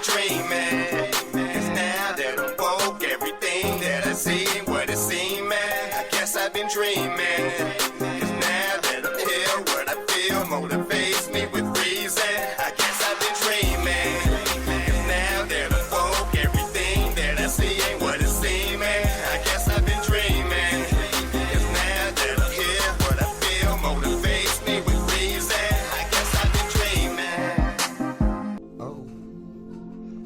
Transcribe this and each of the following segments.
dreaming. Cause now that I'm woke, everything that I see ain't what it seems, man. I guess I've been dreaming. Cause now that I'm here, what I feel motivates me with reason. I guess I've been dreaming. Cause now that I'm woke, everything that I see ain't what it seems, man. I guess I've been dreaming. Cause now that I'm here, what I feel motivates me with reason. I guess I've been dreaming. Oh.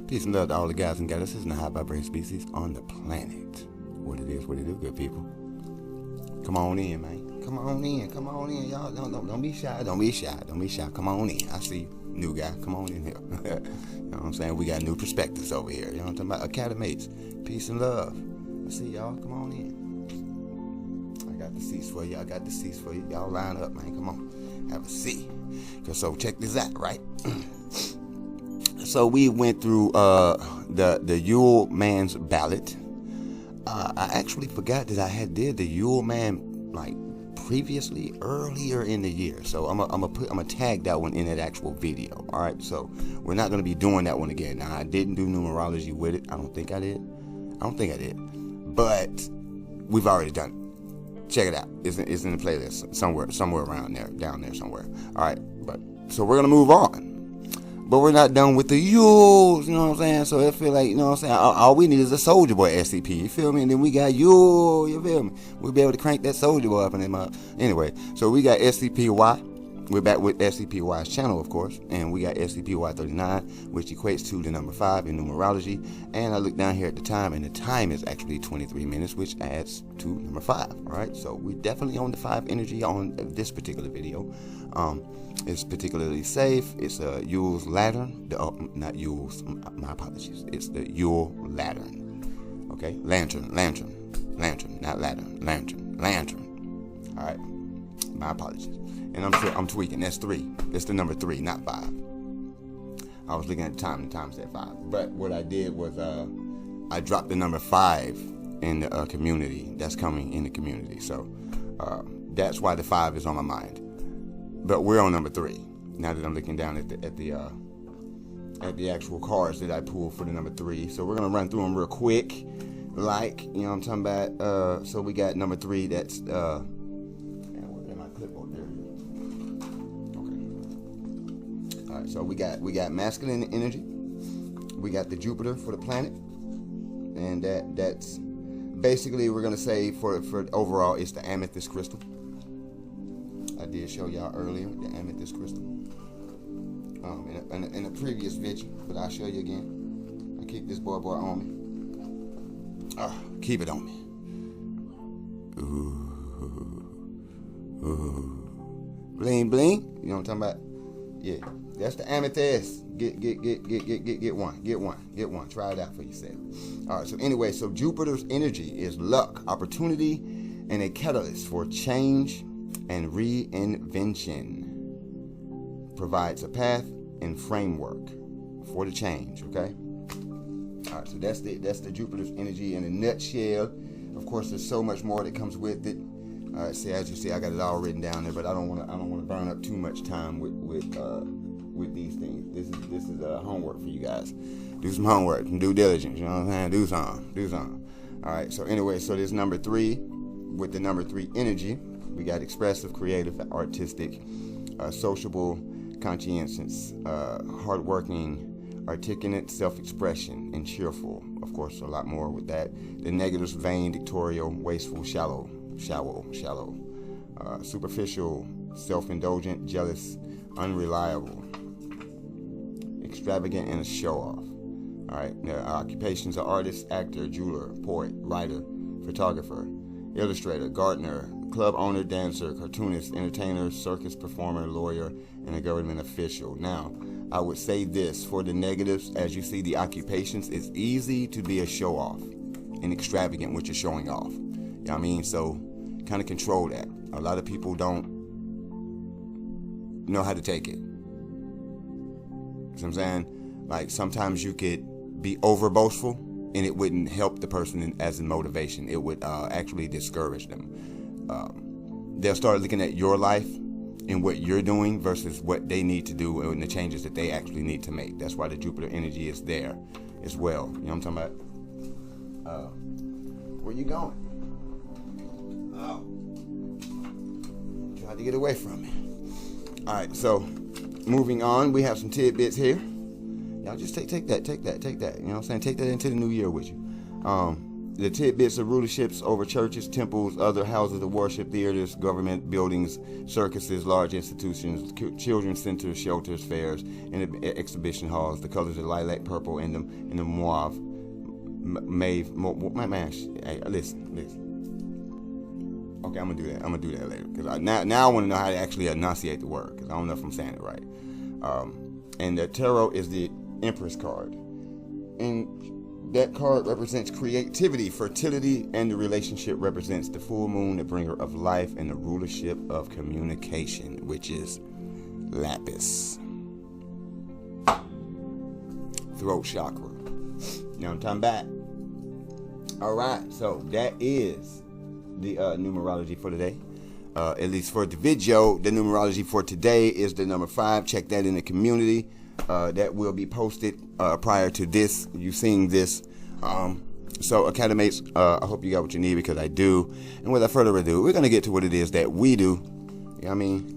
Peace and love to all the guys and goddesses and the high vibrating species on the planet. What it is, what it do, good people. Come on in, man. Come on in, y'all. Don't be shy. Don't be shy. Come on in. I see you. New guy. Come on in here. You know what I'm saying? We got new perspectives over here. You know what I'm talking about? Academates. Peace and love. I see y'all. Come on in. I got the seats for you. Y'all line up, man. Come on. Have a seat. So check this out, right? So we went through the Yule Man's ballot. I actually forgot that I did the Yule Man like previously earlier in the year. So I'm gonna tag that one in that actual video. All right. So we're not gonna be doing that one again. Now I didn't do numerology with it. I don't think I did. But we've already done it. Check it out. It's in the playlist somewhere around there, down there somewhere. All right. But so we're gonna move on. But we're not done with the Yules, you know what I'm saying? So I feel like, you know what I'm saying? All we need is a Soldier Boy SCP, you feel me? And then we got Yule, you feel me? We'll be able to crank that Soldier Boy up in them up. Anyway, so we got SCP-Y. We're back with SCP-Y's channel, of course. And we got SCP-Y-039, which equates to the number 5 in numerology. And I look down here at the time, and the time is actually 23 minutes, which adds to number 5, all right? So we're definitely on the 5 energy on this particular video. It's particularly safe. It's a Yule's Lantern. Not Yule's, my apologies. It's the Yule Lantern. Okay? Lantern, not lantern. All right? My apologies. And I'm tweaking. That's 3. It's the number 3, not 5. I was looking at the time. The time said 5. But what I did was I dropped the number 5 in the community. That's coming in the community. So that's why the 5 is on my mind. But we're on number 3. Now that I'm looking down at the actual cards that I pulled for the number 3. So we're gonna run through them real quick. Like, you know what I'm talking about? So we got number 3, that's where's my clipboard there? Okay. Alright, so we got masculine energy. We got the Jupiter for the planet. And that's basically, we're gonna say for overall it's the amethyst crystal. I did show y'all earlier the amethyst crystal in a previous video, but I'll show you again. I keep this boy on me. Keep it on me. Ooh. Bling bling. You know what I'm talking about? Yeah, that's the amethyst. Get one. Try it out for yourself. All right. So anyway, so Jupiter's energy is luck, opportunity, and a catalyst for change and reinvention. Provides a path and framework for the change. Okay. All right. So that's the Jupiter's energy in a nutshell. Of course, there's so much more that comes with it. All right. See, as you see, I got it all written down there, but I don't want to burn up too much time with these things. This is homework for you guys. Do some homework and due diligence. You know what I'm saying? Do some. All right. So anyway, so there's number 3 with the number 3 energy. We got expressive, creative, artistic, sociable, conscientious, hardworking, articulate, self-expression, and cheerful. Of course, a lot more with that. The negatives: vain, dictatorial, wasteful, shallow, superficial, self-indulgent, jealous, unreliable, extravagant, and a show-off. All right. Now, occupations are artist, actor, jeweler, poet, writer, photographer, illustrator, gardener, club owner, dancer, cartoonist, entertainer, circus performer, lawyer, and a government official. Now, I would say this for the negatives: as you see the occupations, it's easy to be a show-off and extravagant what you're showing off. You know what I mean? So kind of control that. A lot of people don't know how to take it. You know what I'm saying? Like, sometimes you could be over boastful and it wouldn't help the person as a motivation. It would actually discourage them. They'll start looking at your life in what you're doing versus what they need to do and the changes that they actually need to make. That's why the Jupiter energy is there as well. You know what I'm talking about? Where you going? Oh. Tried to get away from me. Alright, so moving on, we have some tidbits here. Y'all just take that. You know what I'm saying? Take that into the new year with you. The tidbits of rulerships over churches, temples, other houses of worship, theaters, government buildings, circuses, large institutions, children's centers, shelters, fairs, and exhibition halls. The colors are lilac, purple, and the mauve. Hey, listen. Okay, I'm gonna do that later because now I want to know how to actually enunciate the word because I don't know if I'm saying it right. And the tarot is the Empress card, and that card represents creativity, fertility, and the relationship represents the full moon, the bringer of life, and the rulership of communication, which is lapis. Throat chakra. Now I'm talking back. Alright, so that is the numerology for today. At least for the video, the numerology for today is the number 5. Check that in the community. That will be posted prior to this, you seeing this. So Academates, I hope you got what you need because I do. And without further ado, we're going to get to what it is that we do. You know what I mean?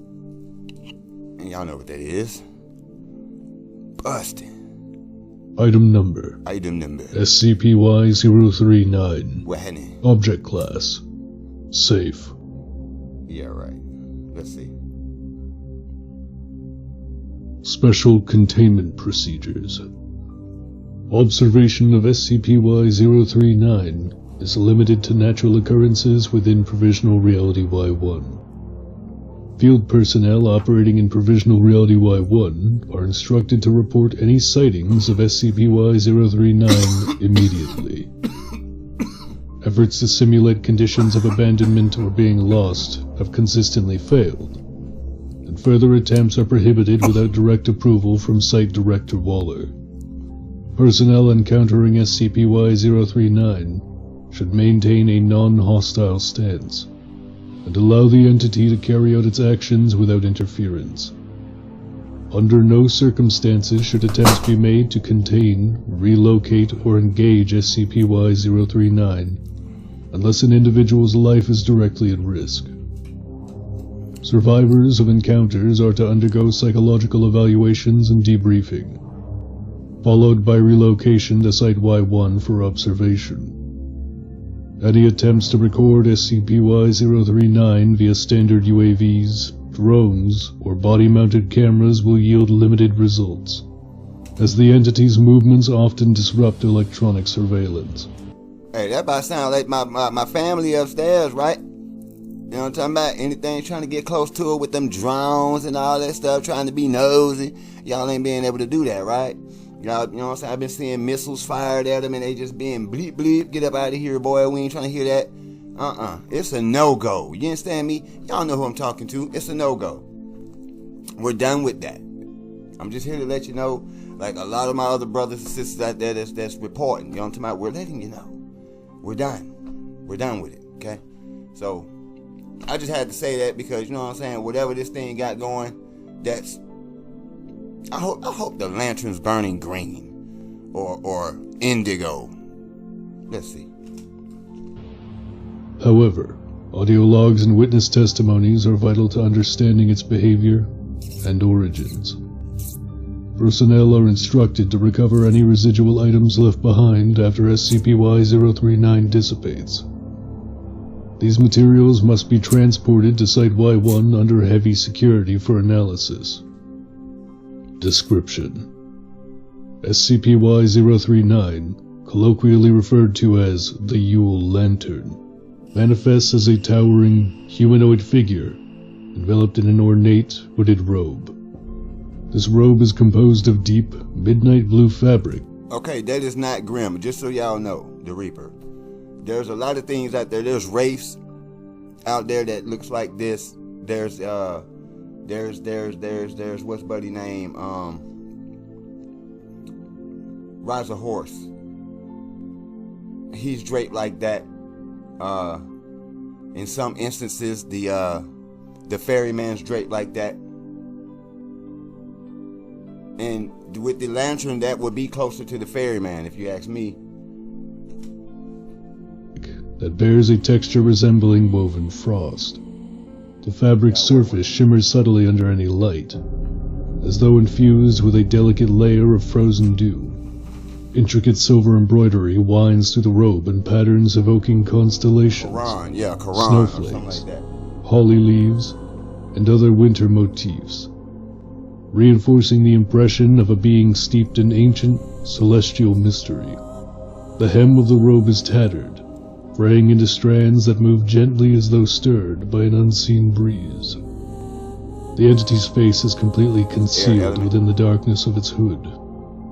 And y'all know what that is. Bustin'. Item number SCP-Y-039. Wahani. Object class safe. Yeah, right. Let's see. Special containment procedures. Observation of SCP-Y-039 is limited to natural occurrences within Provisional Reality Y1. Field personnel operating in Provisional Reality Y1 are instructed to report any sightings of SCP-Y-039 immediately. Efforts to simulate conditions of abandonment or being lost have consistently failed, and further attempts are prohibited without direct approval from Site Director Waller. Personnel encountering SCP-Y-039 should maintain a non-hostile stance and allow the entity to carry out its actions without interference. Under no circumstances should attempts be made to contain, relocate, or engage SCP-Y-039 unless an individual's life is directly at risk. Survivors of encounters are to undergo psychological evaluations and debriefing, followed by relocation to Site Y1 for observation. Any attempts to record SCP-Y-039 via standard UAVs, drones, or body-mounted cameras will yield limited results, as the entity's movements often disrupt electronic surveillance. Hey, that about sound like my family upstairs, right? You know what I'm talking about? Anything trying to get close to it with them drones and all that stuff, trying to be nosy. Y'all ain't being able to do that, right? Y'all, you know what I'm saying? I've been seeing missiles fired at them and they just being bleep bleep. Get up out of here, boy. We ain't trying to hear that. It's a no-go. You understand me? Y'all know who I'm talking to. It's a no-go. We're done with that. I'm just here to let you know, like a lot of my other brothers and sisters out there that's reporting. You know what I'm talking about? We're letting you know. We're done. We're done with it, okay? So, I just had to say that because, you know what I'm saying, whatever this thing got going, that's... I hope the lantern's burning green or indigo. Let's see. However, audio logs and witness testimonies are vital to understanding its behavior and origins. Personnel are instructed to recover any residual items left behind after SCP-Y-039 dissipates. These materials must be transported to Site Y1 under heavy security for analysis. Description: SCP-Y-039, colloquially referred to as the Yule Lantern, manifests as a towering, humanoid figure, enveloped in an ornate, hooded robe. This robe is composed of deep, midnight blue fabric. Okay, that is not Grim, just so y'all know, the Reaper. There's a lot of things out there. There's Wraiths out there that looks like this. There's what's buddy name? Rise of Horse. He's draped like that. In some instances, the the ferryman's draped like that. And with the lantern, that would be closer to the ferryman, if you ask me. That bears a texture resembling woven frost. The fabric's surface shimmers subtly under any light, as though infused with a delicate layer of frozen dew. Intricate silver embroidery winds through the robe in patterns evoking constellations, Quran, snowflakes, like that. holly leaves, and other winter motifs, reinforcing the impression of a being steeped in ancient, celestial mystery. The hem of the robe is tattered, fraying into strands that move gently as though stirred by an unseen breeze. The entity's face is completely concealed within the darkness of its hood.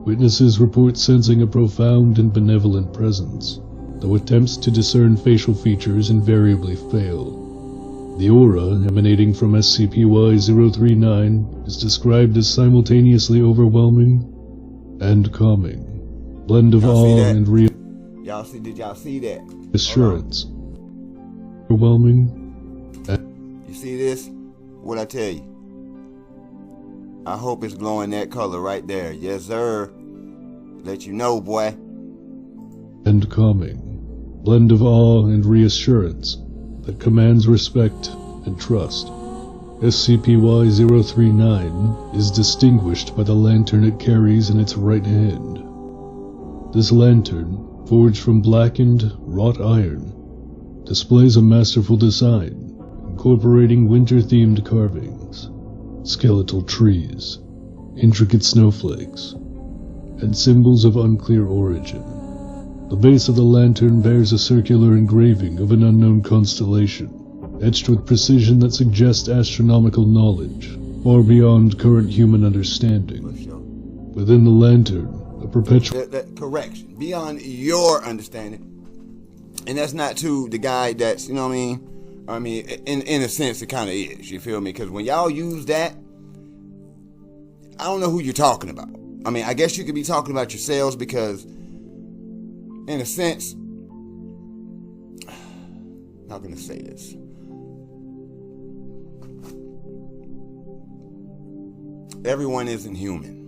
Witnesses report sensing a profound and benevolent presence, though attempts to discern facial features invariably fail. The aura emanating from SCP-Y-039 is described as simultaneously overwhelming and calming. Blend of awe and Did y'all see that? reassurance. Overwhelming. You see this? What I tell you? I hope it's glowing that color right there. Yes, sir. Let you know, boy. And calming. Blend of awe and reassurance that commands respect and trust. SCP-Y-039 is distinguished by the lantern it carries in its right hand. This lantern, forged from blackened, wrought iron, displays a masterful design, incorporating winter-themed carvings, skeletal trees, intricate snowflakes, and symbols of unclear origin. The base of the lantern bears a circular engraving of an unknown constellation, etched with precision that suggests astronomical knowledge, far beyond current human understanding. Within the lantern, a perpetual... Correction. Beyond your understanding. And that's not to the guy that's, you know what I mean? I mean, in a sense, it kind of is. You feel me? Because when y'all use that, I don't know who you're talking about. I mean, I guess you could be talking about yourselves because, in a sense, how can I say this? Everyone isn't human.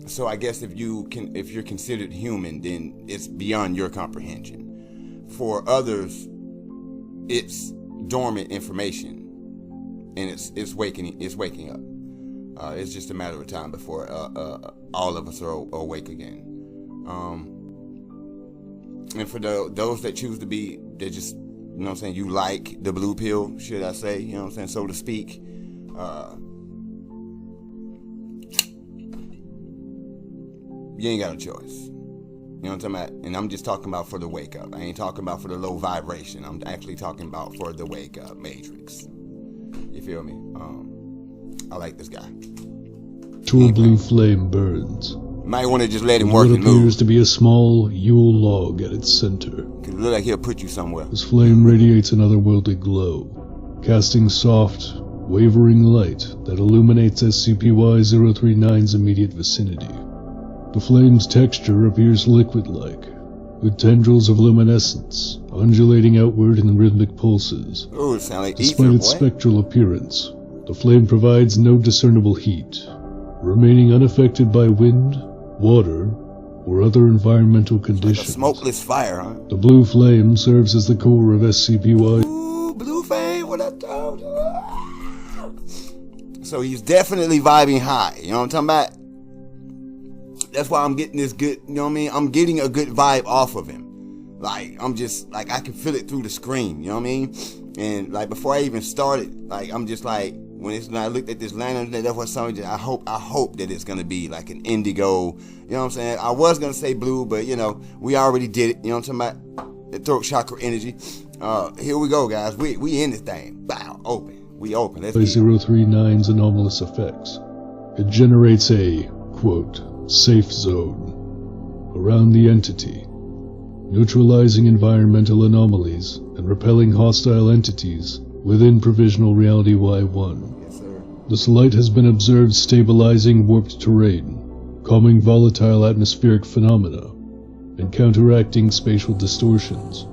So I guess if you're considered human, then it's beyond your comprehension. For others, it's dormant information, and it's waking up. It's just a matter of time before all of us are awake again. And for those that choose to be, they just, you know what I'm saying, you like the blue pill, should I say, you know what I'm saying, so to speak. You ain't got a choice. You know what I'm talking about? And I'm just talking about for the wake up. I ain't talking about for the low vibration. I'm actually talking about for the wake up matrix. You feel me? I like this guy. True blue flame burns. Might want to just let him work and and move. What appears move. to be a small Yule log at its center. Cause it look like he'll put you somewhere. This flame radiates an otherworldly glow, casting soft, wavering light that illuminates SCP-Y-039's immediate vicinity. The flame's texture appears liquid-like, with tendrils of luminescence undulating outward in rhythmic pulses. Ooh, it sound like Despite ether, its boy. spectral appearance, the flame provides no discernible heat, remaining unaffected by wind, water, or other environmental Like a conditions. smokeless fire, huh? The blue flame serves as the core of SCP-Y. Ooh, blue flame, what I told you. So he's definitely vibing high, you know what I'm talking about? That's why I'm getting this good, you know what I mean? I'm getting a good vibe off of him. Like, I'm just, like, I can feel it through the screen, you know what I mean? And, like, before I even started, like, I'm just like, when I looked at this lantern, that's what something, I hope that it's gonna be like an indigo, you know what I'm saying? I was gonna say blue, but, you know, we already did it, you know what I'm talking about? The throat chakra energy. Here we go, guys. We in this thing. Bow, open. We open. Let's get it. 039's anomalous effects. It generates a, quote, safe zone around the entity, neutralizing environmental anomalies and repelling hostile entities within Provisional Reality Y1. Yes, sir. This light has been observed stabilizing warped terrain, calming volatile atmospheric phenomena, and counteracting spatial distortions.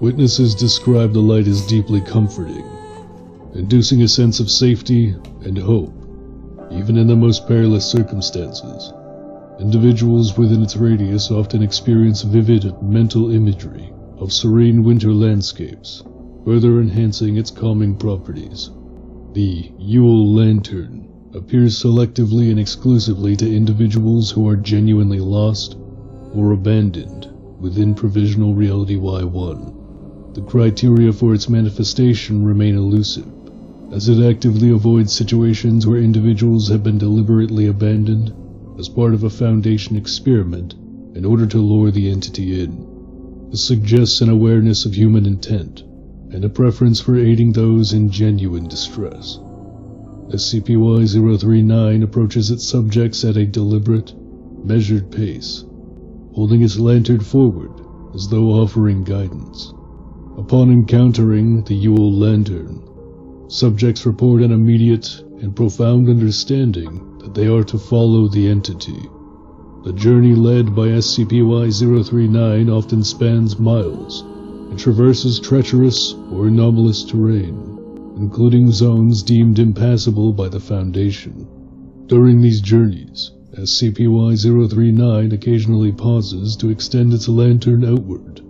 Witnesses describe the light as deeply comforting, inducing a sense of safety and hope, even in the most perilous circumstances. Individuals within its radius often experience vivid mental imagery of serene winter landscapes, further enhancing its calming properties. The Yule Lantern appears selectively and exclusively to individuals who are genuinely lost or abandoned within Provisional Reality Y1. The criteria for its manifestation remain elusive, as it actively avoids situations where individuals have been deliberately abandoned as part of a Foundation experiment in order to lure the entity in. This suggests an awareness of human intent and a preference for aiding those in genuine distress. SCP-Y-039 approaches its subjects at a deliberate, measured pace, holding its lantern forward as though offering guidance. Upon encountering the Yule Lantern, subjects report an immediate and profound understanding that they are to follow the entity. The journey led by SCP-Y-039 often spans miles and traverses treacherous or anomalous terrain, including zones deemed impassable by the Foundation. During these journeys, SCP-Y-039 occasionally pauses to extend its lantern outward.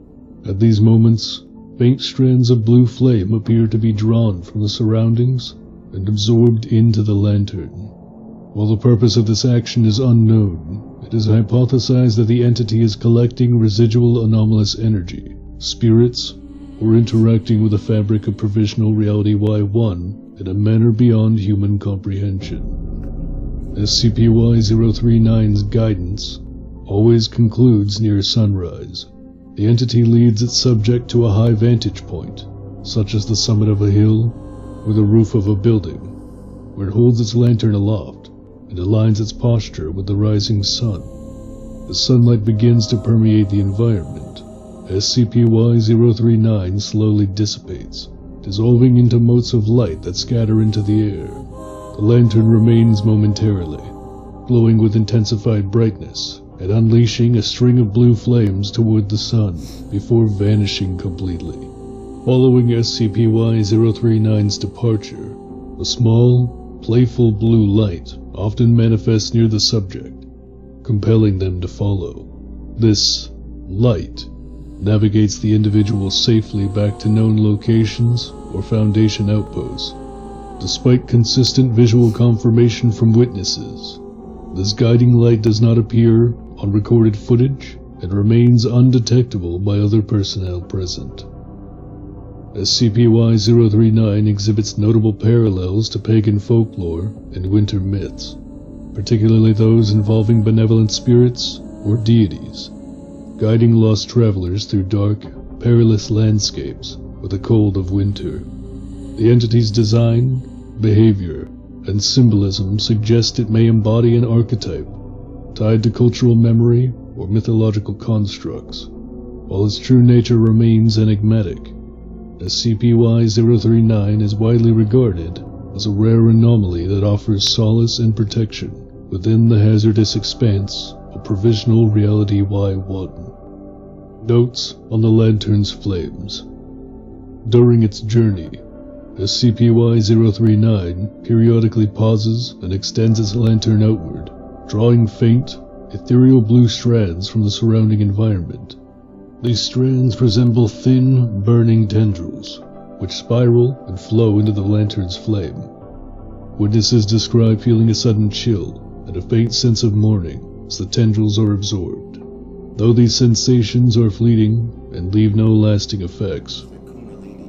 At these moments, faint strands of blue flame appear to be drawn from the surroundings and absorbed into the lantern. While the purpose of this action is unknown, it is hypothesized that the entity is collecting residual anomalous energy, spirits, or interacting with the fabric of Provisional Reality Y1 in a manner beyond human comprehension. SCP-Y-039's guidance always concludes near sunrise. The entity leads its subject to a high vantage point, such as the summit of a hill or the roof of a building, where it holds its lantern aloft and aligns its posture with the rising sun. As sunlight begins to permeate the environment, SCP-Y-039 slowly dissipates, dissolving into motes of light that scatter into the air. The lantern remains momentarily, glowing with intensified brightness and unleashing a string of blue flames toward the sun before vanishing completely. Following SCP-Y-039's departure, a small, playful blue light often manifests near the subject, compelling them to follow. This light navigates the individual safely back to known locations or Foundation outposts. Despite consistent visual confirmation from witnesses, this guiding light does not appear on recorded footage and remains undetectable by other personnel present. SCP-Y-039 exhibits notable parallels to pagan folklore and winter myths, particularly those involving benevolent spirits or deities, guiding lost travelers through dark, perilous landscapes with the cold of winter. The entity's design, behavior, and symbolism suggest it may embody an archetype tied to cultural memory or mythological constructs, while its true nature remains enigmatic. SCP-Y-039 is widely regarded as a rare anomaly that offers solace and protection within the hazardous expanse of Provisional Reality Y1. Notes on the lantern's flames. During its journey, SCP-Y-039 periodically pauses and extends its lantern outward, drawing faint, ethereal blue strands from the surrounding environment. These strands resemble thin, burning tendrils, which spiral and flow into the lantern's flame. Witnesses describe feeling a sudden chill and a faint sense of mourning as the tendrils are absorbed. Though these sensations are fleeting and leave no lasting effects,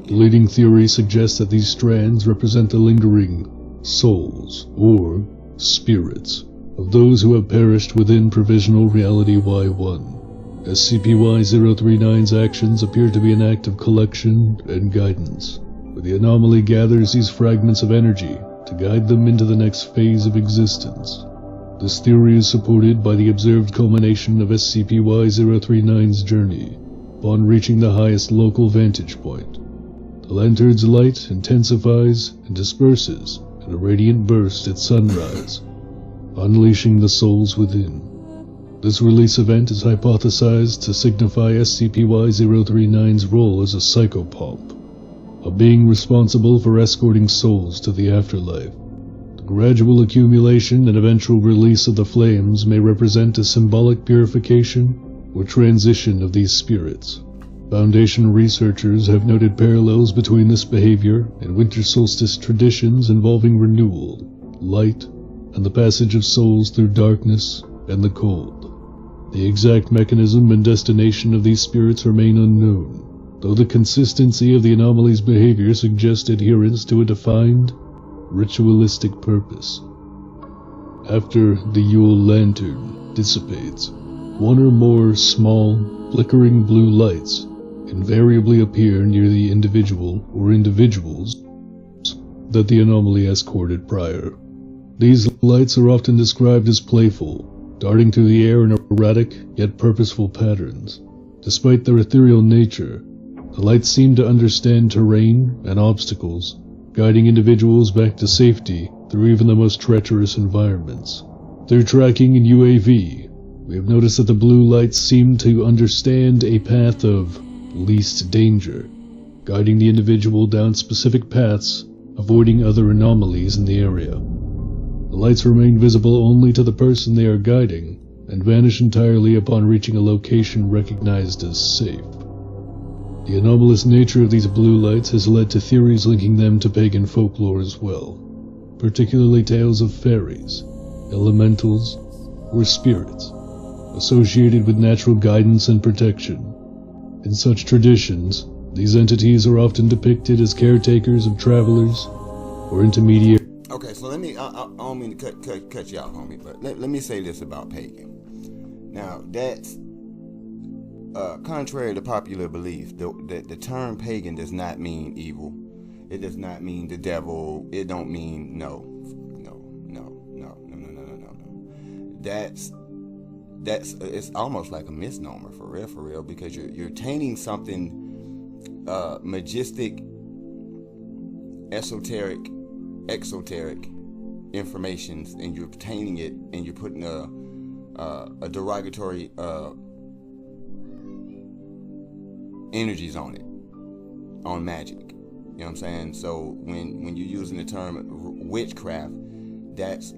the leading theory suggests that these strands represent the lingering souls, or spirits, of those who have perished within Provisional Reality Y1. SCP-Y-039's actions appear to be an act of collection and guidance, where the anomaly gathers these fragments of energy to guide them into the next phase of existence. This theory is supported by the observed culmination of SCP-Y-039's journey. Upon reaching the highest local vantage point, the lantern's light intensifies and disperses in a radiant burst at sunrise, unleashing the souls within. This release event is hypothesized to signify SCP-Y-039's role as a psychopomp, a being responsible for escorting souls to the afterlife. The gradual accumulation and eventual release of the flames may represent a symbolic purification or transition of these spirits. Foundation researchers have noted parallels between this behavior and winter solstice traditions involving renewal, light, and the passage of souls through darkness and the cold. The exact mechanism and destination of these spirits remain unknown, though the consistency of the anomaly's behavior suggests adherence to a defined, ritualistic purpose. After the Yule Lantern dissipates, one or more small, flickering blue lights invariably appear near the individual or individuals that the anomaly escorted prior. These lights are often described as playful, darting through the air in erratic yet purposeful patterns. Despite their ethereal nature, the lights seem to understand terrain and obstacles, guiding individuals back to safety through even the most treacherous environments. Through tracking in UAV, we have noticed that the blue lights seem to understand a path of least danger, guiding the individual down specific paths, avoiding other anomalies in the area. The lights remain visible only to the person they are guiding, and vanish entirely upon reaching a location recognized as safe. The anomalous nature of these blue lights has led to theories linking them to pagan folklore as well, particularly tales of fairies, elementals, or spirits, associated with natural guidance and protection. In such traditions, these entities are often depicted as caretakers of travelers or intermediaries. Okay, so let me, I don't mean to cut you out, homie, but let me say this about pagan. Now, that's, contrary to popular belief, the term pagan does not mean evil. It does not mean the devil. It don't mean no. That's it's almost like a misnomer for real, because you're tainting something majestic, esoteric, exoteric informations, and you're obtaining it, and you're putting a derogatory energies on it, on magic. You know what I'm saying? So when you're using the term witchcraft, that's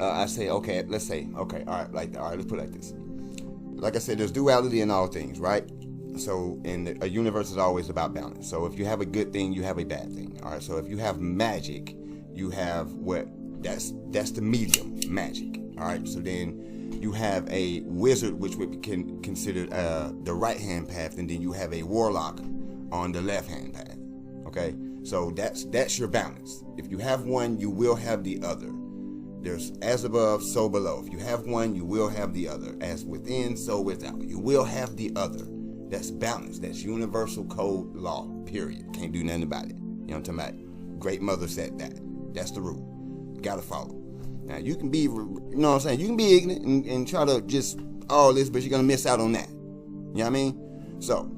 I say, okay, let's say, okay, all right, let's put it like this. Like I said, there's duality in all things, right? So, and a universe is always about balance. So if you have a good thing, you have a bad thing. All right. So if you have magic, you have that's the medium magic. All right. So then you have a wizard, which we can consider the right hand path, and then you have a warlock on the left hand path. Okay. So that's your balance. If you have one, you will have the other. There's as above, so below. If you have one, you will have the other. As within, so without. You will have the other. That's balance. That's universal code law, period. Can't do nothing about it. You know what I'm talking about? Great mother said that. That's the rule. You gotta follow. Now, you can be, you know what I'm saying? You can be ignorant and try to just all this, but you're gonna miss out on that. You know what I mean? So,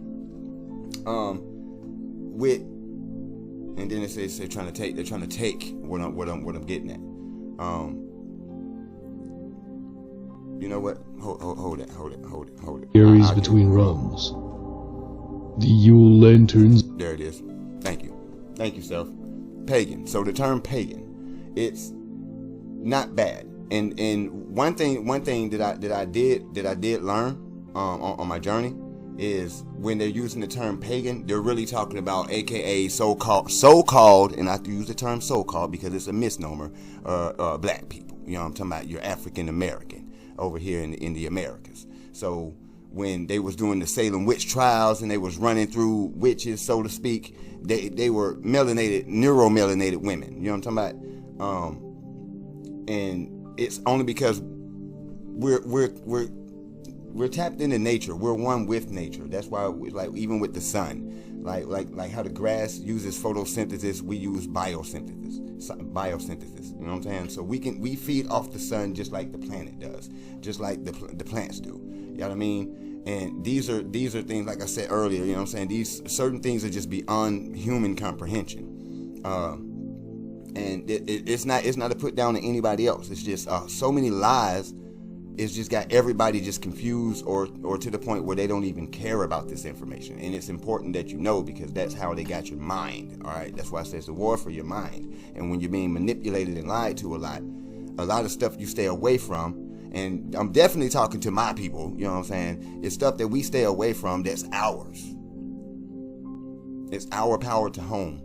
and then they're trying to take what I'm getting at. You know what? Hold it. Areas between realms. The Yule Lanterns. There it is. Thank you, Self. Pagan. So the term pagan, it's not bad. And one thing that I did learn on my journey is when they're using the term pagan, they're really talking about AKA so-called, and I have to use the term so-called because it's a misnomer, black people. You know what I'm talking about? You're African American over here in the Americas. So when they was doing the Salem witch trials and they was running through witches, so to speak, they were neuromelanated women. You know what I'm talking about? And it's only because we're tapped into nature. We're one with nature. That's why, like, even with the sun, like how the grass uses photosynthesis, we use biosynthesis. You know what I'm saying? So we feed off the sun just like the planet does, just like the plants do. You know what I mean? And these are things, like I said earlier. You know what I'm saying? These certain things are just beyond human comprehension. And it's not to put down to anybody else. It's just so many lies it's just got everybody just confused or to the point where they don't even care about this information. And it's important that you know, because that's how they got your mind. All right, that's why it says the war for your mind. And when you're being manipulated and lied to a lot of stuff you stay away from. And I'm definitely talking to my people, you know what I'm saying? It's stuff that we stay away from that's ours. It's our power to home.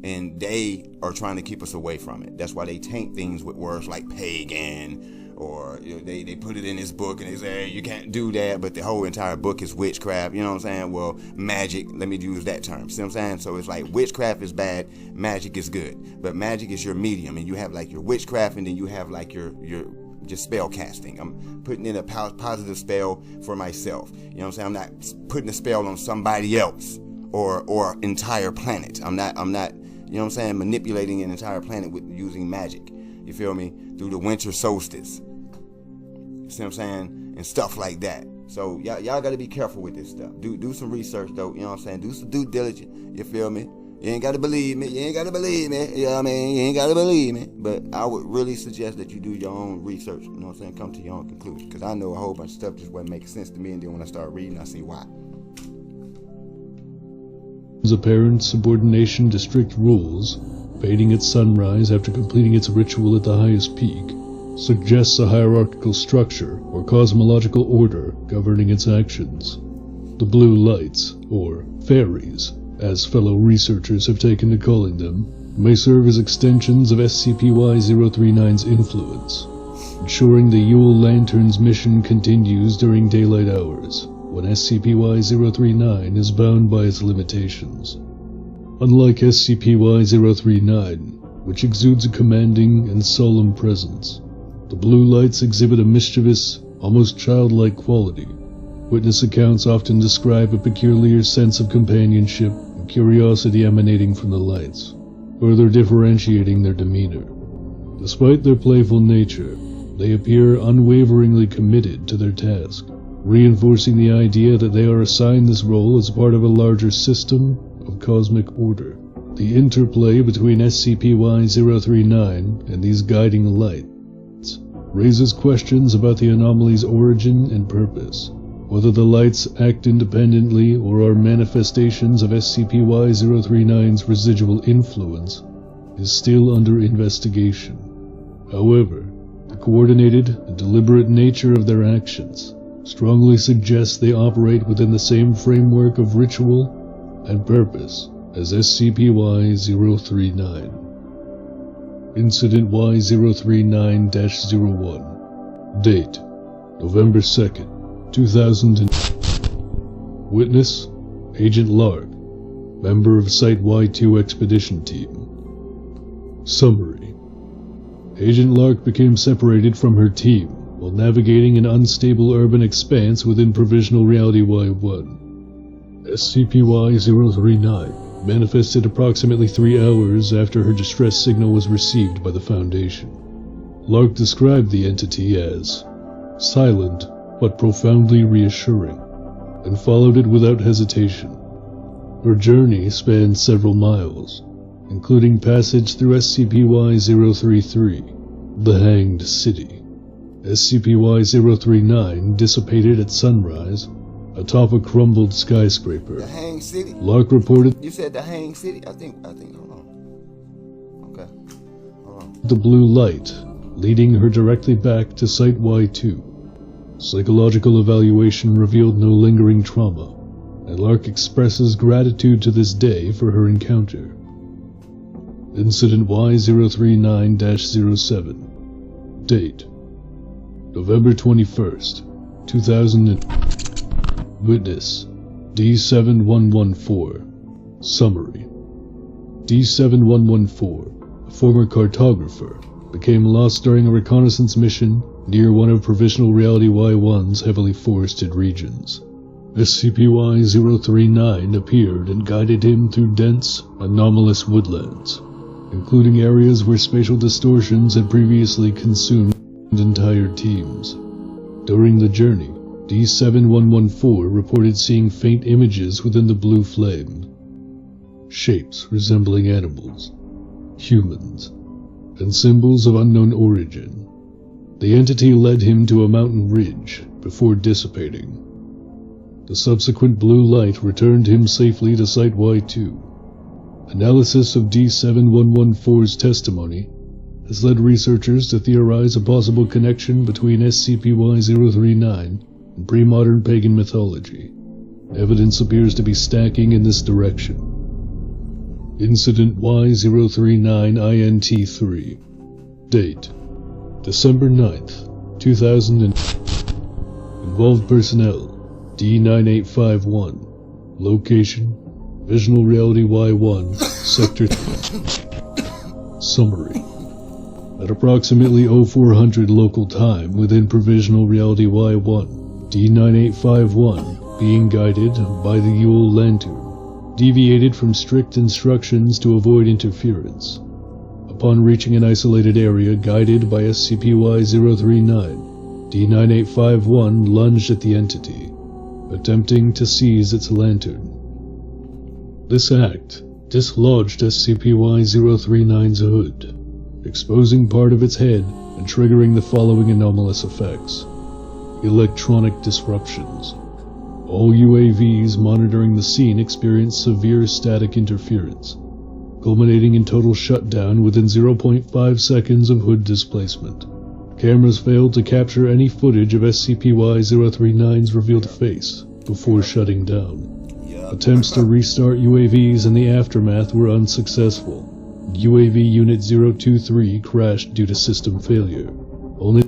And they are trying to keep us away from it. That's why they taint things with words like pagan, or they put it in this book and they say, hey, you can't do that, but the whole entire book is witchcraft, you know what I'm saying? Well, magic, let me use that term, see what I'm saying? So it's like witchcraft is bad, magic is good. But magic is your medium, and you have like your witchcraft, and then you have like your just spell casting. I'm putting in a positive spell for myself, you know what I'm saying? I'm not putting a spell on somebody else or entire planet. I'm not, you know what I'm saying, manipulating an entire planet with using magic. You feel me? Through the winter solstice. You see what I'm saying? And stuff like that. So y'all got to be careful with this stuff. Do some research though. You know what I'm saying? Do some due diligence. You feel me? You ain't got to believe me. You ain't got to believe me. You know what I mean? You ain't got to believe me. But I would really suggest that you do your own research. You know what I'm saying? Come to your own conclusion. Because I know a whole bunch of stuff just wasn't making sense to me. And then when I started reading, I see why. Apparent subordination to strict rules, fading at sunrise after completing its ritual at the highest peak, suggests a hierarchical structure or cosmological order governing its actions. The blue lights, or fairies, as fellow researchers have taken to calling them, may serve as extensions of SCP-Y-039's influence, ensuring the Yule Lantern's mission continues during daylight hours, when SCP-Y-039 is bound by its limitations. Unlike SCP-Y-039, which exudes a commanding and solemn presence, the blue lights exhibit a mischievous, almost childlike quality. Witness accounts often describe a peculiar sense of companionship and curiosity emanating from the lights, further differentiating their demeanor. Despite their playful nature, they appear unwaveringly committed to their task, reinforcing the idea that they are assigned this role as part of a larger system of cosmic order. The interplay between SCP-Y-039 and these guiding lights raises questions about the anomaly's origin and purpose. Whether the lights act independently or are manifestations of SCP-Y-039's residual influence is still under investigation. However, the coordinated and deliberate nature of their actions strongly suggests they operate within the same framework of ritual and purpose as SCP-Y-039. Incident Y-039-01. Date: November 2nd, 2000. Witness: Agent Lark, member of Site Y2 Expedition Team. Summary: Agent Lark became separated from her team while navigating an unstable urban expanse within Provisional Reality Y1. SCP-Y-039 manifested approximately 3 hours after her distress signal was received by the Foundation. Lark described the entity as silent but profoundly reassuring, and followed it without hesitation. Her journey spanned several miles, including passage through SCP-Y-033, the Hanged City. SCP-Y-039 dissipated at sunrise atop a crumbled skyscraper. The Hanged City? Lark reported... You said the Hanged City? I think, hold on. Okay, hold on. The blue light, leading her directly back to Site Y2. Psychological evaluation revealed no lingering trauma, and Lark expresses gratitude to this day for her encounter. Incident Y-039-07. Date: November 21st, 2000. Witness: D7114. Summary: D7114, a former cartographer, became lost during a reconnaissance mission near one of Provisional Reality Y1's heavily forested regions. SCP-Y-039 appeared and guided him through dense, anomalous woodlands, including areas where spatial distortions had previously consumed entire teams. During the journey, D7114 reported seeing faint images within the blue flame, shapes resembling animals, humans, and symbols of unknown origin. The entity led him to a mountain ridge before dissipating. The subsequent blue light returned him safely to Site-Y2. Analysis of D7114's testimony has led researchers to theorize a possible connection between SCP-Y-039 and pre-modern pagan mythology. Evidence appears to be stacking in this direction. Incident Y-039-INT3. Date: December 9th, 2000. Involved personnel: D9851. Location: Visional Reality Y1, Sector. Summary: at approximately 0400 local time within Provisional Reality Y1, D9851, being guided by the Yule Lantern, deviated from strict instructions to avoid interference. Upon reaching an isolated area guided by SCP-Y-039, D9851 lunged at the entity, attempting to seize its lantern. This act dislodged SCP-Y-039's hood, exposing part of its head and triggering the following anomalous effects. Electronic disruptions. All UAVs monitoring the scene experienced severe static interference, culminating in total shutdown within 0.5 seconds of hood displacement. Cameras failed to capture any footage of SCP-Y-039's revealed face before shutting down. Attempts to restart UAVs in the aftermath were unsuccessful. UAV Unit 023 crashed due to system failure. Only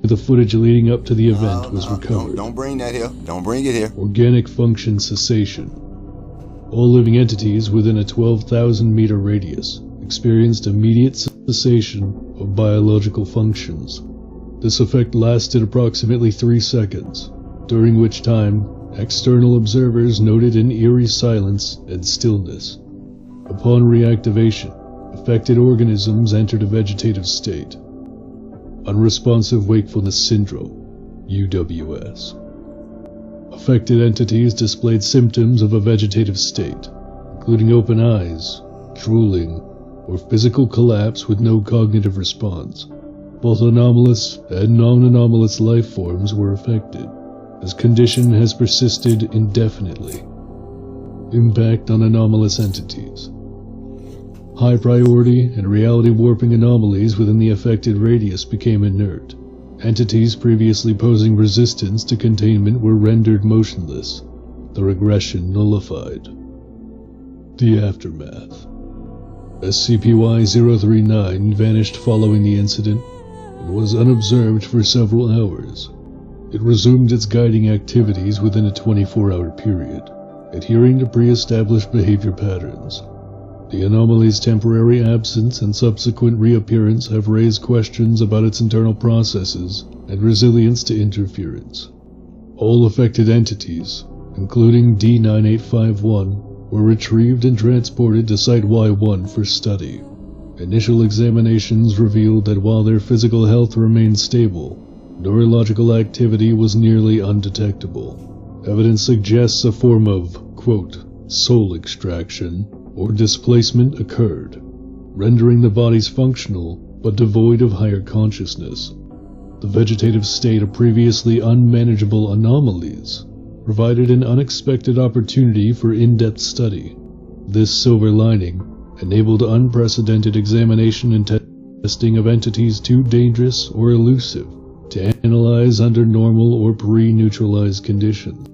the footage leading up to the event was recovered. Don't bring that here. Don't bring it here. Organic function cessation. All living entities within a 12,000-meter radius experienced immediate cessation of biological functions. This effect lasted approximately 3 seconds, during which time external observers noted an eerie silence and stillness. Upon reactivation, affected organisms entered a vegetative state. Unresponsive Wakefulness Syndrome, UWS. Affected entities displayed symptoms of a vegetative state, including open eyes, drooling, or physical collapse with no cognitive response. Both anomalous and non-anomalous life forms were affected. This condition has persisted indefinitely. Impact on anomalous entities. High priority and reality warping anomalies within the affected radius became inert. Entities previously posing resistance to containment were rendered motionless, the regression nullified. The aftermath. SCP-Y-039 vanished following the incident and was unobserved for several hours. It resumed its guiding activities within a 24-hour period, adhering to pre-established behavior patterns. The anomaly's temporary absence and subsequent reappearance have raised questions about its internal processes and resilience to interference. All affected entities, including D9851, were retrieved and transported to Site-Y1 for study. Initial examinations revealed that while their physical health remained stable, neurological activity was nearly undetectable. Evidence suggests a form of, quote, soul extraction or displacement occurred, rendering the bodies functional but devoid of higher consciousness. The vegetative state of previously unmanageable anomalies provided an unexpected opportunity for in-depth study. This silver lining enabled unprecedented examination and testing of entities too dangerous or elusive to analyze under normal or pre-neutralized conditions.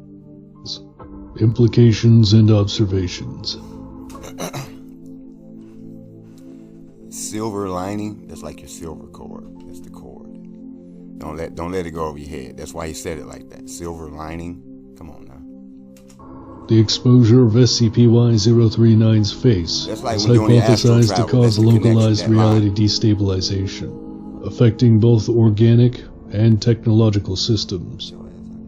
Implications and observations. Silver lining, that's like your silver cord. That's the cord. Don't let it go over your head. That's why he said it like that. Silver lining. Come on now. The exposure of SCP-Y-039's face is like hypothesized to cause localized reality destabilization, affecting both organic and technological systems.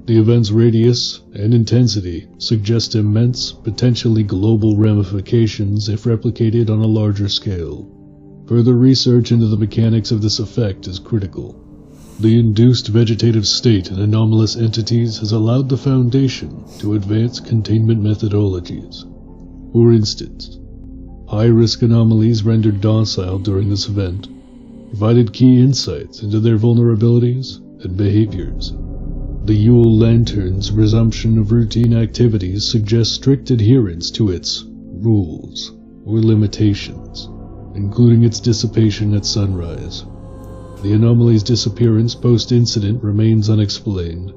The event's radius and intensity suggest immense, potentially global ramifications if replicated on a larger scale. Further research into the mechanics of this effect is critical. The induced vegetative state in anomalous entities has allowed the Foundation to advance containment methodologies. For instance, high-risk anomalies rendered docile during this event provided key insights into their vulnerabilities and behaviors. The Yule Lantern's resumption of routine activities suggests strict adherence to its rules or limitations, including its dissipation at sunrise. The anomaly's disappearance post-incident remains unexplained,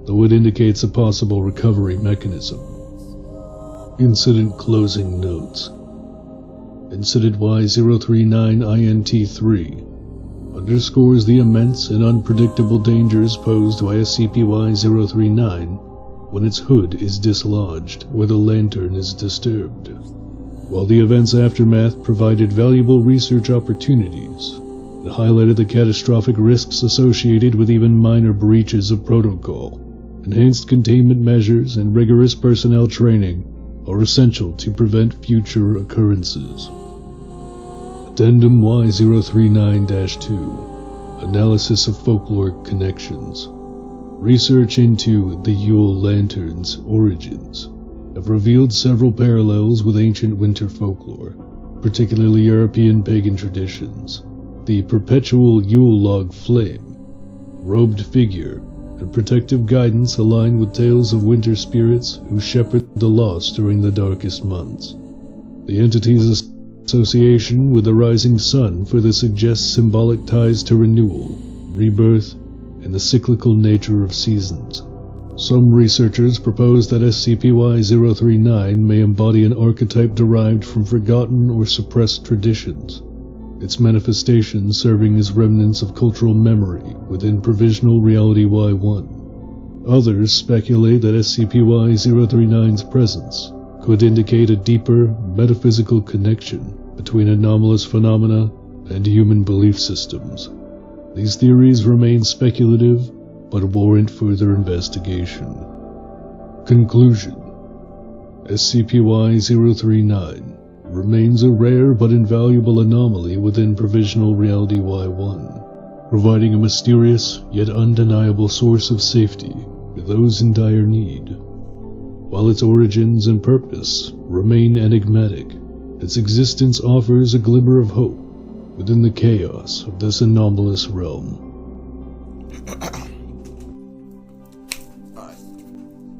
though it indicates a possible recovery mechanism. Incident closing notes. Incident Y-039-INT3 underscores the immense and unpredictable dangers posed by SCP-Y-039 when its hood is dislodged or the lantern is disturbed. While the event's aftermath provided valuable research opportunities, it highlighted the catastrophic risks associated with even minor breaches of protocol. Enhanced containment measures and rigorous personnel training are essential to prevent future occurrences. Addendum Y-039-2 Analysis of Folkloric Connections. Research into the Yule Lantern's origins have revealed several parallels with ancient winter folklore, particularly European pagan traditions. The perpetual Yule log flame, robed figure, and protective guidance align with tales of winter spirits who shepherd the lost during the darkest months. The entity's association with the rising sun further suggests symbolic ties to renewal, rebirth, and the cyclical nature of seasons. Some researchers propose that SCP-Y-039 may embody an archetype derived from forgotten or suppressed traditions, its manifestations serving as remnants of cultural memory within Provisional Reality Y1. Others speculate that SCP-Y-039's presence could indicate a deeper, metaphysical connection between anomalous phenomena and human belief systems. These theories remain speculative, but warrant further investigation. Conclusion: SCP-Y-039 remains a rare but invaluable anomaly within Provisional Reality Y1, providing a mysterious yet undeniable source of safety for those in dire need. While its origins and purpose remain enigmatic, its existence offers a glimmer of hope within the chaos of this anomalous realm.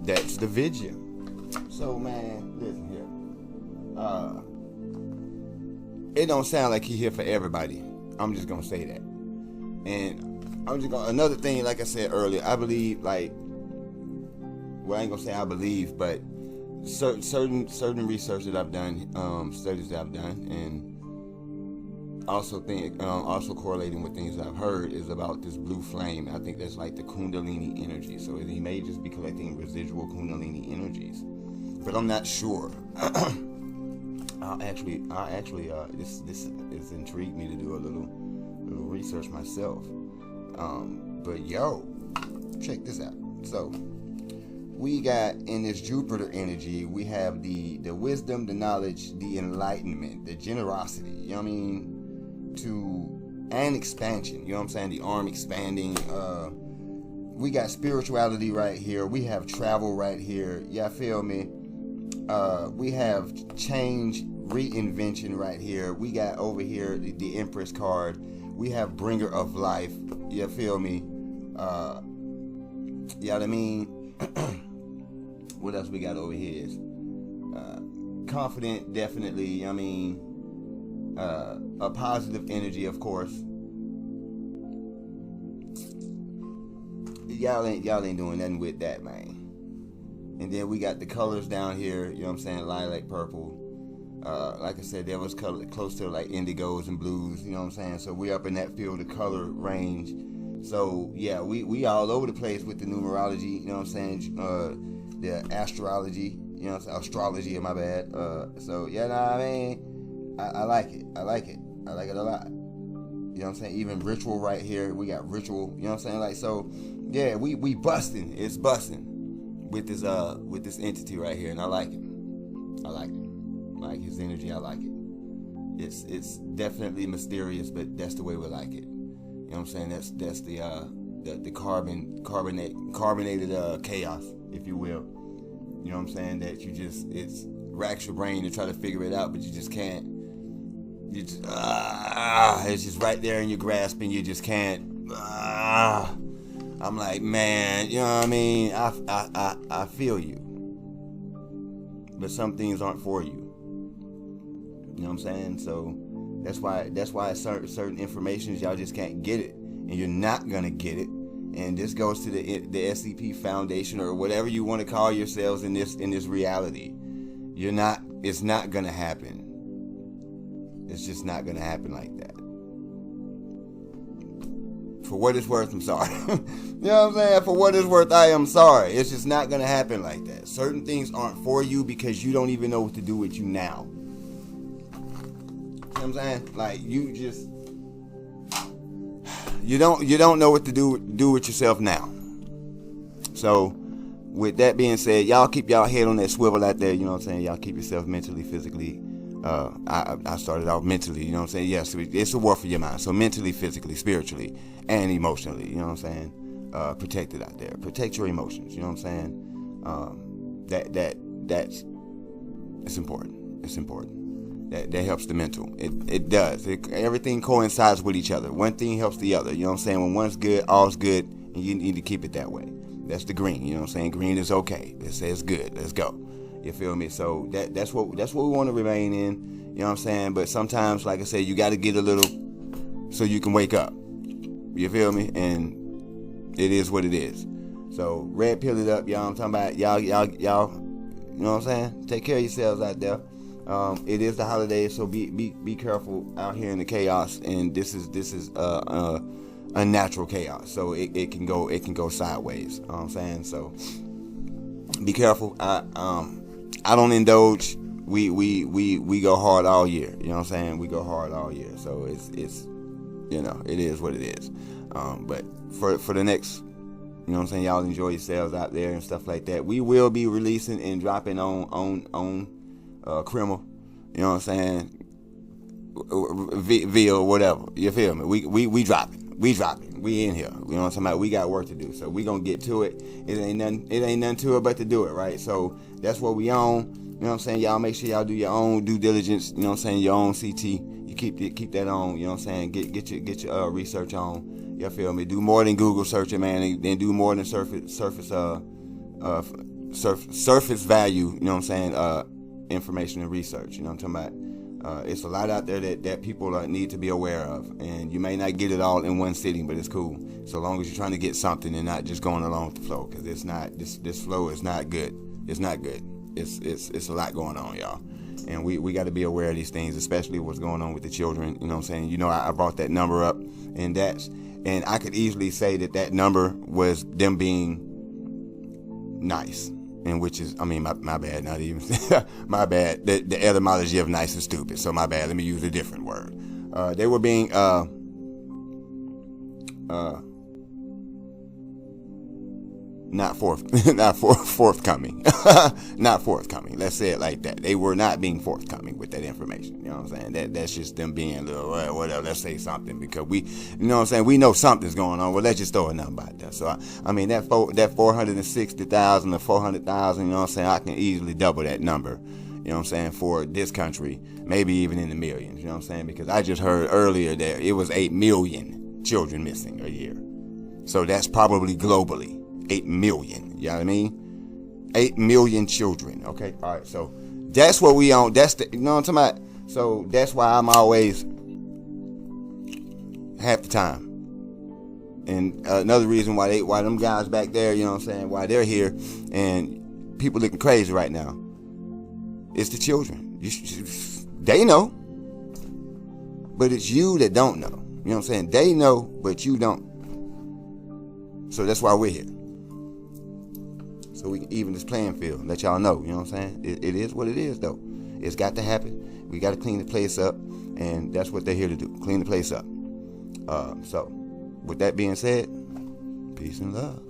That's the video. So, man, listen here. It don't sound like he here for everybody. I'm just gonna say that. And I'm just gonna, another thing, like I said earlier, I believe, like, well, I ain't gonna say I believe, but certain research that I've done, studies that I've done, and also correlating with things that I've heard is about this blue flame. I think that's like the Kundalini energy. So he may just be collecting residual Kundalini energies, but I'm not sure. This has intrigued me to do a little research myself. But yo, check this out. So we got in this Jupiter energy, we have the wisdom, the knowledge, the enlightenment, the generosity, you know what I mean, and expansion, you know what I'm saying, the arm expanding. We got spirituality right here, we have travel right here, y'all feel me? We have change, reinvention right here. We got over here the Empress card. We have bringer of life, you feel me? You know what I mean? What else we got over here is confident, definitely. I mean, a positive energy, of course. Y'all ain't doing nothing with that, man. And then we got the colors down here, you know what I'm saying, lilac, purple. Like I said, there was color close to like indigos and blues, you know what I'm saying. So we up in that field of color range. So yeah, we all over the place with the numerology, you know what I'm saying, the astrology, you know what I'm saying, astrology, my bad. So yeah, I mean, I like it. I like it a lot. You know what I'm saying? Even ritual right here, we got ritual, you know what I'm saying? Like, so yeah, we busting. It's busting with this entity right here, and I like it. I like his energy. I like it. It's definitely mysterious, but that's the way we like it. You know what I'm saying? That's the carbonated chaos, if you will. You know what I'm saying? That it racks your brain to try to figure it out, but you just can't You just, it's just right there in your grasp, and you just can't. I'm like, man, you know what I mean? I feel you, but some things aren't for you. You know what I'm saying? So that's why certain information y'all just can't get it, and you're not gonna get it. And this goes to the SCP Foundation, or whatever you want to call yourselves in this reality. It's not gonna happen. It's just not gonna happen like that. For what it's worth, I'm sorry. You know what I'm saying? For what it's worth, I am sorry. It's just not gonna happen like that. Certain things aren't for you because you don't even know what to do with you now. You know what I'm saying? Like, you don't know what to do with yourself now. So with that being said, y'all keep y'all head on that swivel out there. You know what I'm saying? Y'all keep yourself mentally, physically. I started off mentally. You know what I'm saying? Yes, it's a war for your mind. So mentally, physically, spiritually, and emotionally. You know what I'm saying? Protect it out there. Protect your emotions. You know what I'm saying? That's it's important. It's important. That helps the mental. It does. Everything coincides with each other. One thing helps the other. You know what I'm saying? When one's good, all's good, and you need to keep it that way. That's the green. You know what I'm saying? Green is okay. It says good. Let's go. You feel me? So that's what we want to remain in. You know what I'm saying? But sometimes, like I said, you got to get a little so you can wake up. You feel me? And it is what it is. So red pill it up, y'all. I'm talking about y'all. You know what I'm saying? Take care of yourselves out there. It is the holidays, so be careful out here in the chaos. And this is unnatural chaos, so it can go sideways. You know what I'm saying? So be careful. I don't indulge. We go hard all year. You know what I'm saying? We go hard all year. So it's it is what it is. But for the next, you know what I'm saying, y'all enjoy yourselves out there and stuff like that. We will be releasing and dropping on Criminal, you know what I'm saying, via whatever. You feel me? We dropping. We in here. You know what I'm talking about? We got work to do, so we gonna get to it. It ain't nothing to it but to do it, right? So that's what we on. You know what I'm saying? Y'all make sure y'all do your own due diligence. You know what I'm saying? Your own CT. You keep that on. You know what I'm saying? Get your research on. You feel me? Do more than Google searching, man, and do more than surface value. You know what I'm saying? Information and research. You know what I'm talking about? It's a lot out there that people need to be aware of, and you may not get it all in one sitting, but it's cool so long as you're trying to get something and not just going along with the flow, because it's not this flow is not good. It's not good. It's a lot going on, y'all, and we got to be aware of these things, especially what's going on with the children. You know what I'm saying? I brought that number up, and I could easily say that number was them being nice. And which is, I mean, my bad, not even, my bad. The etymology of nice is stupid, so my bad. Let me use a different word. They were being, not forthcoming. Not forthcoming. Let's say it like that. They were not being forthcoming with that information. You know what I'm saying? That's just them being a little, whatever. Let's say something because you know what I'm saying? We know something's going on. Well, let's just throw a number out there. So, I mean, that 460,000 or 400,000, you know what I'm saying? I can easily double that number. You know what I'm saying? For this country, maybe even in the millions. You know what I'm saying? Because I just heard earlier that it was 8 million children missing a year. So that's probably globally. 8 million, you know what I mean? 8 million children. Okay, all right. So that's what we on. That's the, you know what I'm talking about. So that's why I'm always half the time. And another reason why them guys back there, you know what I'm saying, why they're here and people looking crazy right now, it's the children. They know, but it's you that don't know. You know what I'm saying? They know, but you don't. So that's why we're here. So we can even this playing field, let y'all know, you know what I'm saying? It is what it is, though. It's got to happen. We got to clean the place up, and that's what they're here to do, clean the place up. So, with that being said, peace and love.